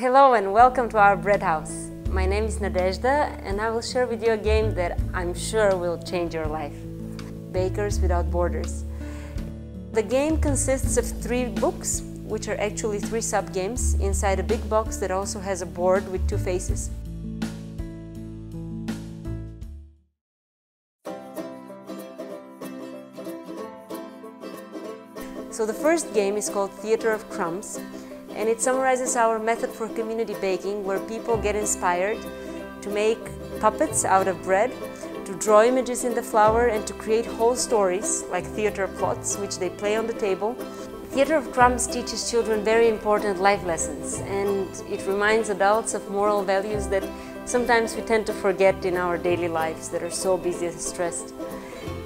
Hello and welcome to our bread house. My name is Nadezhda and I will share with you a game that I'm sure will change your life. Bakers Without Borders. The game consists of 3 books, which are actually 3 sub-games inside a big box that also has a board with 2 faces. So the first game is called Theater of Crumbs, and it summarizes our method for community baking, where people get inspired to make puppets out of bread, to draw images in the flour, and to create whole stories like theater plots, which they play on the table. Theater of Crumbs teaches children very important life lessons, and it reminds adults of moral values that sometimes we tend to forget in our daily lives that are so busy and stressed.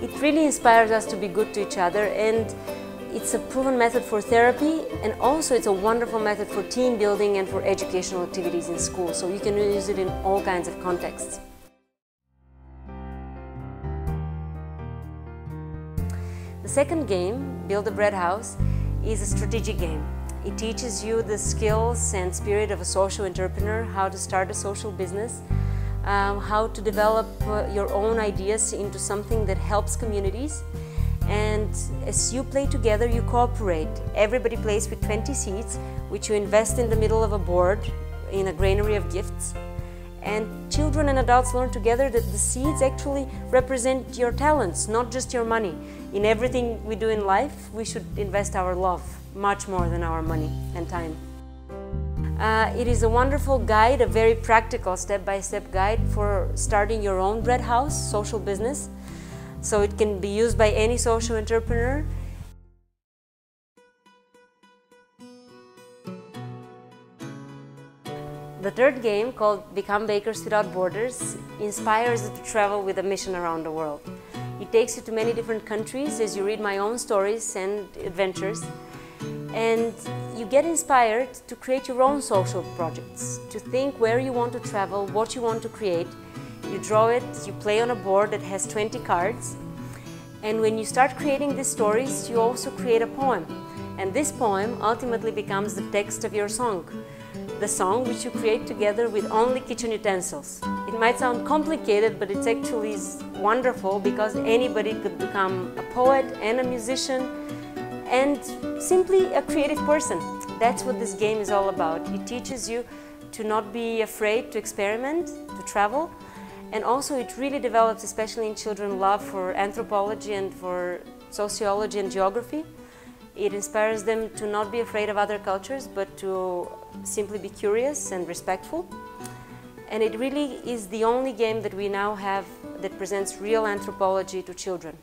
It really inspires us to be good to each other, and it's a proven method for therapy, and also it's a wonderful method for team building and for educational activities in school, so you can use it in all kinds of contexts. The second game, Build a Bread House, is a strategic game. It teaches you the skills and spirit of a social entrepreneur, how to start a social business, how to develop your own ideas into something that helps communities. And as you play together, you cooperate. Everybody plays with 20 seeds, which you invest in the middle of a board in a granary of gifts. And children and adults learn together that the seeds actually represent your talents, not just your money. In everything we do in life, we should invest our love, much more than our money and time. It is a wonderful guide, a very practical step-by-step guide for starting your own bread house, social business. So it can be used by any social entrepreneur. The third game, called Become Bakers Without Borders, inspires you to travel with a mission around the world. It takes you to many different countries as you read my own stories and adventures. And you get inspired to create your own social projects, to think where you want to travel, what you want to create. You draw it, you play on a board that has 20 cards, and when you start creating these stories, you also create a poem. And this poem ultimately becomes the text of your song. The song which you create together with only kitchen utensils. It might sound complicated, but it actually is wonderful because anybody could become a poet and a musician and simply a creative person. That's what this game is all about. It teaches you to not be afraid to experiment, to travel. And also it really develops, especially in children, love for anthropology and for sociology and geography. It inspires them to not be afraid of other cultures, but to simply be curious and respectful. And it really is the only game that we now have that presents real anthropology to children.